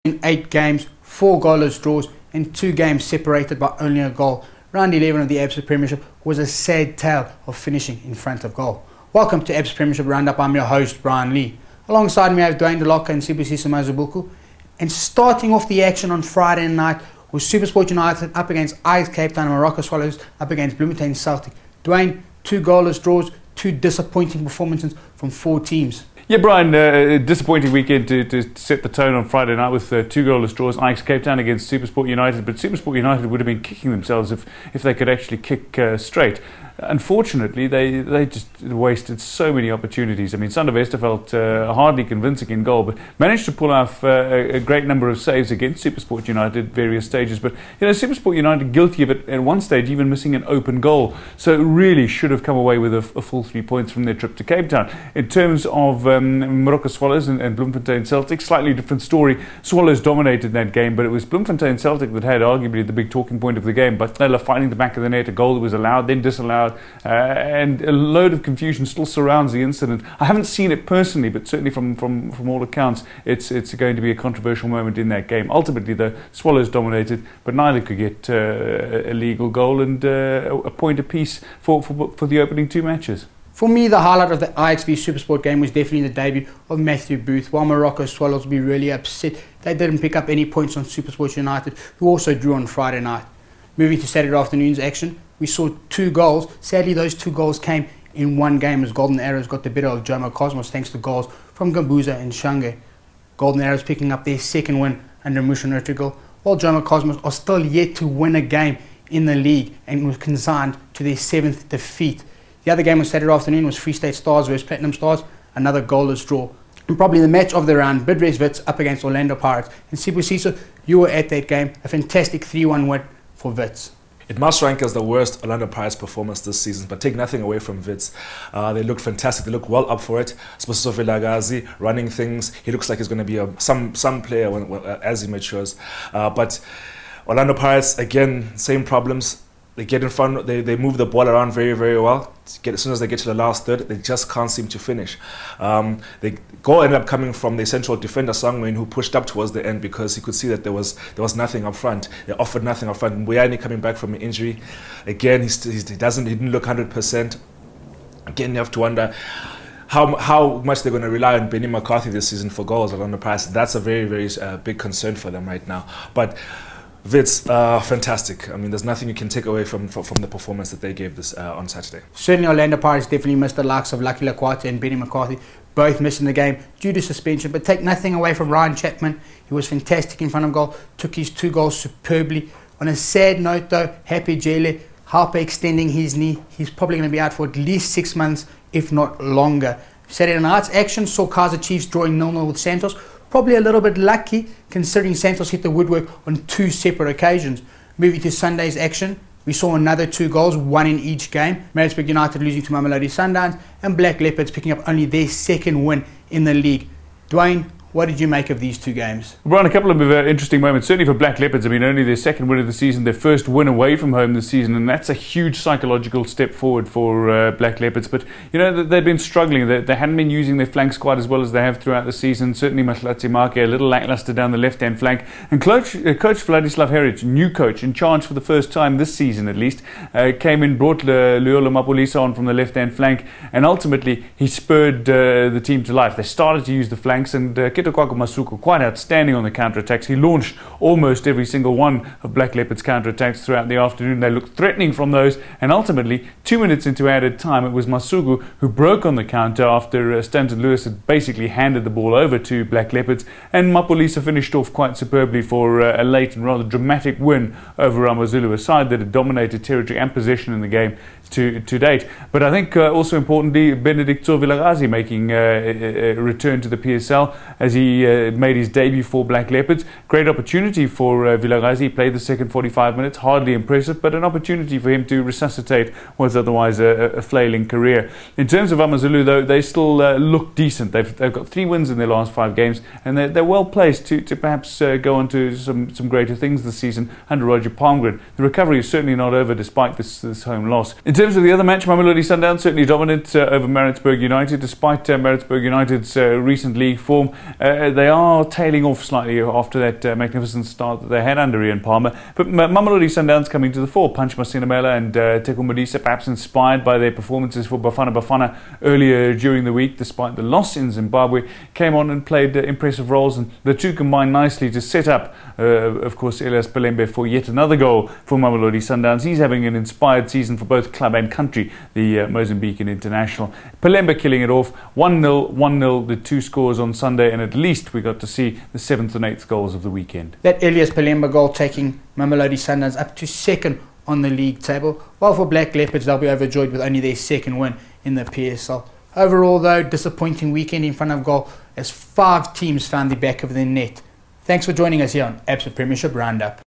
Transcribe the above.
In 8 games, 4 goalless draws and 2 games separated by only a goal. Round 11 of the Absa Premiership was a sad tale of finishing in front of goal. Welcome to Absa Premiership Roundup. I'm your host, Brian Lee. Alongside me I have Dwayne Delocca and Sibusiso Mazibuku. And starting off the action on Friday night was SuperSport United up against Ajax Cape Town and Morocco Swallows up against Bloemfontein Celtic. Dwayne, 2 goalless draws, 2 disappointing performances from 4 teams. Yeah, Brian, a disappointing weekend to set the tone on Friday night with 2 goalless draws. Ajax Cape Town against SuperSport United, but SuperSport United would have been kicking themselves if they could actually kick straight. Unfortunately, they just wasted so many opportunities. I mean, Sander Westerveld hardly convincing in goal, but managed to pull off a great number of saves against SuperSport United at various stages. But, you know, SuperSport United guilty of it at one stage, even missing an open goal. So it really should have come away with a full 3 points from their trip to Cape Town. In terms of Morocco Swallows and Bloemfontein Celtic, slightly different story. Swallows dominated that game, but it was Bloemfontein Celtic that had arguably the big talking point of the game. But Butler finding the back of the net, a goal that was allowed, then disallowed. And a load of confusion still surrounds the incident. I haven't seen it personally, but certainly from all accounts, it's going to be a controversial moment in that game. Ultimately, the Swallows dominated, but neither could get a legal goal and a point apiece for the opening 2 matches. For me, the highlight of the Ajax v SuperSport game was definitely the debut of Matthew Booth. While Morocco Swallows will be really upset, they didn't pick up any points on SuperSport United, who also drew on Friday night. Moving to Saturday afternoon's action, we saw 2 goals. Sadly, those 2 goals came in one game as Golden Arrows got the better of Jomo Cosmos thanks to goals from Gambuza and Shange. Golden Arrows picking up their 2nd win under Mushin Ertugrul, while Jomo Cosmos are still yet to win a game in the league and was consigned to their 7th defeat. The other game on Saturday afternoon was Free State Stars versus Platinum Stars, another goalless draw. And probably the match of the round, Bidvest Wits up against Orlando Pirates. And Sibusiso, you were at that game, a fantastic 3-1 win for Wits. It must rank as the worst Orlando Pirates performance this season, but take nothing away from Wits. They look fantastic. They look well up for it. Sibusiso Vilakazi running things. He looks like he's going to be some player as he matures. But Orlando Pirates, again, same problems. They get in front, they move the ball around very, very well. As soon as they get to the last third, they just can't seem to finish. The goal ended up coming from the central defender, Sangwin, who pushed up towards the end because he could see that there was nothing up front. They offered nothing up front. Mbuyani coming back from an injury. Again, he didn't look 100%. Again, you have to wonder how much they're going to rely on Benny McCarthy this season for goals on the pass. That's a very, very big concern for them right now. But Wits, fantastic. I mean, there's nothing you can take away from the performance that they gave this on Saturday. Certainly Orlando Pirates definitely missed the likes of Lucky Lakwate and Benny McCarthy, both missing the game due to suspension. But take nothing away from Ryan Chapman. He was fantastic in front of goal, took his 2 goals superbly. On a sad note though, Happy Jele, hyperextending his knee. He's probably going to be out for at least 6 months, if not longer. Saturday night's action saw Kaizer Chiefs drawing 0-0 with Santos. Probably a little bit lucky considering Santos hit the woodwork on 2 separate occasions. Moving to Sunday's action, we saw another 2 goals, 1 in each game. Maritzburg United losing to Mamelodi Sundowns and Black Leopards picking up only their 2nd win in the league. Dwayne, what did you make of these 2 games? Brian, a couple of interesting moments, certainly for Black Leopards. I mean, only their 2nd win of the season, their 1st win away from home this season, and that's a huge psychological step forward for Black Leopards. But, you know, they've been struggling. They hadn't been using their flank squad as well as they have throughout the season. Certainly Mahlatsi Make, a little lackluster down the left-hand flank. And Coach Vladislav Heric, new coach, in charge for the first time this season at least, came in, brought Luolo Mapolisa on from the left-hand flank, and ultimately he spurred the team to life. They started to use the flanks, and Ketokwaku Masuku quite outstanding on the counter-attacks. He launched almost every single one of Black Leopards' counter-attacks throughout the afternoon. They looked threatening from those, and ultimately 2 minutes into added time, it was Masuku who broke on the counter after Stanton Lewis had basically handed the ball over to Black Leopards, and Mapolisa finished off quite superbly for a late and rather dramatic win over AmaZulu, a side that had dominated territory and possession in the game to date. But I think also importantly, Benedicto Vilakazi making a return to the PSL as he made his debut for Black Leopards. Great opportunity for Vilakazi. He played the second 45 minutes, hardly impressive, but an opportunity for him to resuscitate what's otherwise a flailing career. In terms of AmaZulu, though, they still look decent. They've got 3 wins in their last 5 games, and they're well placed to perhaps go on to some greater things this season under Roger Palmgren. The recovery is certainly not over despite this home loss. In In terms of the other match, Mamelodi Sundowns certainly dominant over Maritzburg United, despite Maritzburg United's recent league form. They are tailing off slightly after that magnificent start that they had under Ian Palmer. But Mamelodi Sundowns coming to the fore. Punch Masinamela and Teko Modisa, perhaps inspired by their performances for Bafana Bafana earlier during the week, despite the loss in Zimbabwe, came on and played impressive roles, and the two combined nicely to set up, of course, Elias Pelembe for yet another goal for Mamelodi Sundowns. He's having an inspired season for both club and country, the Mozambican international. Pelembe killing it off, 1-0, 1-0, the two scores on Sunday, and at least we got to see the 7th and 8th goals of the weekend. That Elias Pelembe goal taking Mamelodi Sundowns up to second on the league table, while for Black Leopards they'll be overjoyed with only their second win in the PSL. Overall though, disappointing weekend in front of goal as 5 teams found the back of their net. Thanks for joining us here on Absa Premiership Roundup.